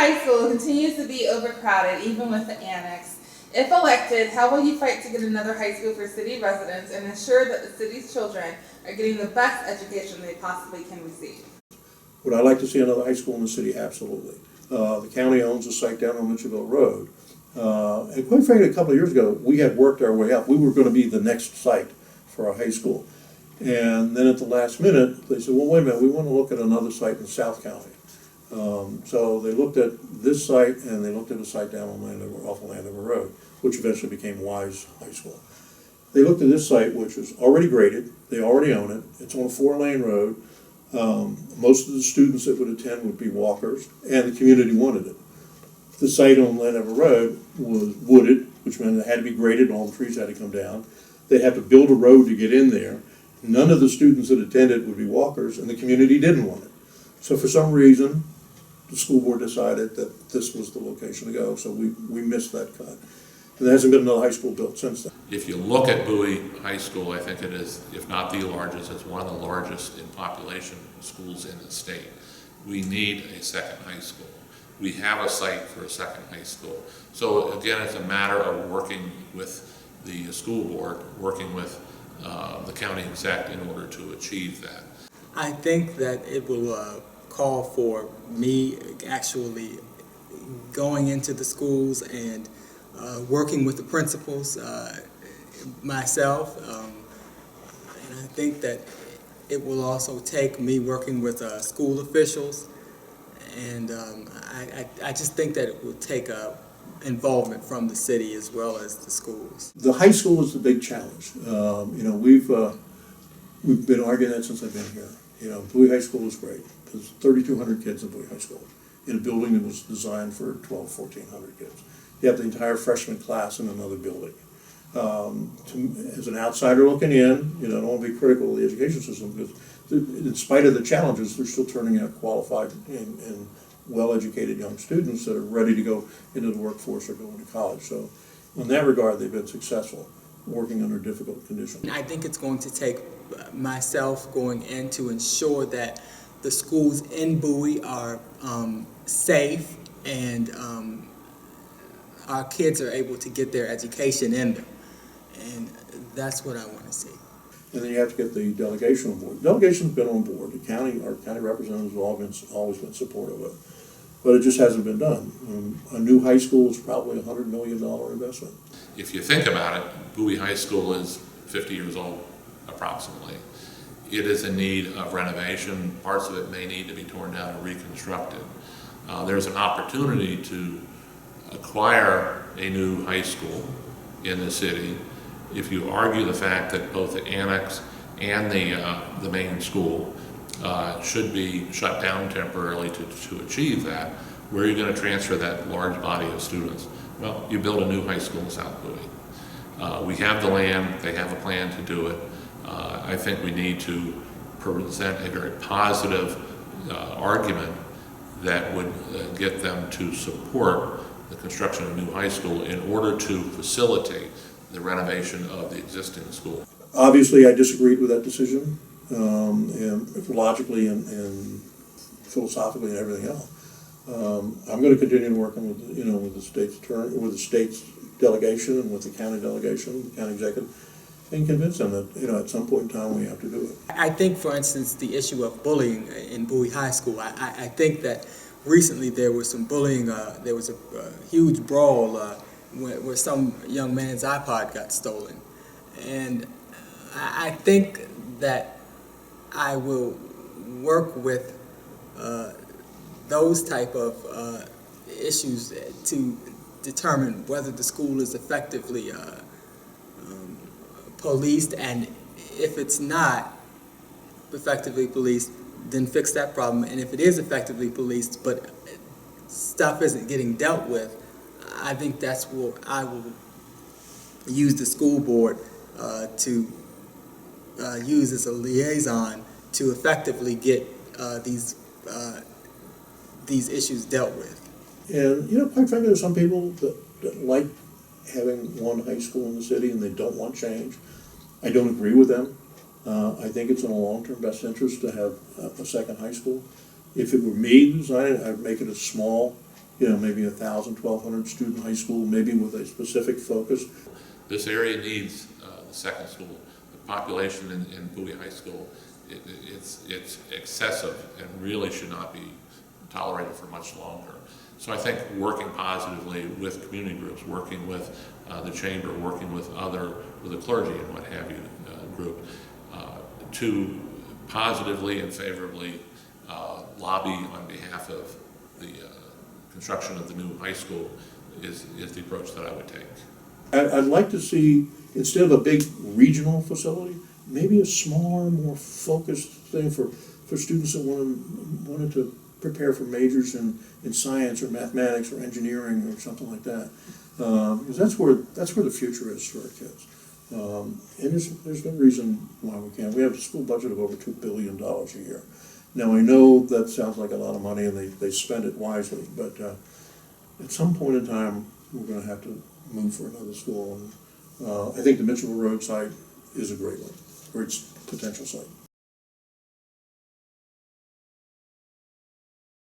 High School continues to be overcrowded even with the annex. If elected, how will you fight to get another high school for city residents and ensure that the city's children are getting the best education they possibly can receive? Would I like to see another high school in the city? Absolutely. The county owns a site down on Mitchellville Road. And quite frankly, a couple of years ago, we had worked our way up. We were going to be the next site for our high school. And then at the last minute, they said, well, wait a minute, we want to look at another site in South County. So they looked at this site and they looked at a site down on off of Landover Road, which eventually became Wise High School. They looked at this site, which was already graded. They already own it. It's on a 4-lane road. Most of the students that would attend would be walkers, and the community wanted it. The site on Landover Road was wooded, which meant it had to be graded and all the trees had to come down. They'd have to build a road to get in there. None of the students that attended would be walkers, and the community didn't want it. So for some reason, the school board decided that this was the location to go, so we missed that cut. And there hasn't been another high school built since then. If you look at Bowie High School, I think it is, if not the largest, it's one of the largest in population schools in the state. We need a second high school. We have a site for a second high school. So again, it's a matter of working with the school board, working with the county exec in order to achieve that. I think that it will call for me actually going into the schools and working with the principals myself, and I think that it will also take me working with school officials, and I just think that it will take involvement from the city as well as the schools. The high school is the big challenge. We've been arguing that since I've been here. Bowie High School is great. There's 3,200 kids in Bowie High School in a building that was designed for 1,400 kids. You have the entire freshman class in another building. As an outsider looking in, I don't want to be critical of the education system because in spite of the challenges, they're still turning out qualified and well-educated young students that are ready to go into the workforce or going to college. So in that regard, they've been successful working under difficult conditions. I think it's going to take myself going in to ensure that the schools in Bowie are safe and our kids are able to get their education in them. And that's what I want to see. And then you have to get the delegation on board. The delegation's been on board. Our county representatives have always been supportive of it. But it just hasn't been done. A new high school is probably a $100 million investment. If you think about it, Bowie High School is 50 years old, approximately. It is in need of renovation. Parts of it may need to be torn down and reconstructed. There's an opportunity to acquire a new high school in the city if you argue the fact that both the annex and the main school should be shut down temporarily to achieve that. Where are you going to transfer that large body of students? Well, you build a new high school in South Bowie. We have the land, they have a plan to do it. I think we need to present a very positive argument that would get them to support the construction of a new high school in order to facilitate the renovation of the existing school. Obviously, I disagreed with that decision, and logically and philosophically and everything else. I'm going to continue working with the state's attorney, with the state's delegation, and with the county delegation, the county executive, and convince them that at some point in time we have to do it. I think, for instance, the issue of bullying in Bowie High School. I think that recently there was some bullying. There was a huge brawl where some young man's iPod got stolen, and I think that I will work with those type of issues to determine whether the school is effectively policed, and if it's not effectively policed, then fix that problem. And if it is effectively policed but stuff isn't getting dealt with, I think that's what I will use the school board to use as a liaison to effectively get these issues dealt with. And quite frankly, there's some people that like having one high school in the city and they don't want change. I don't agree with them. I think it's in the long-term best interest to have a second high school. If it were me designing, I'd make it a small maybe 1,000, 1,200 student high school, maybe with a specific focus. This area needs the second school. The population in Bowie High School, it's excessive and really should not be tolerated for much longer. So I think working positively with community groups, working with the chamber, working with the clergy and what have you group, to positively and favorably lobby on behalf of the construction of the new high school is the approach that I would take. I'd like to see, instead of a big regional facility, maybe a smaller, more focused thing for students that wanted to prepare for majors in science or mathematics or engineering or something like that. Because that's where the future is for our kids. And there's no reason why we can't. We have a school budget of over $2 billion a year. Now, I know that sounds like a lot of money and they spend it wisely, but at some point in time, we're going to have to move for another school. And I think the Mitchellville Road site is a great one, great potential site.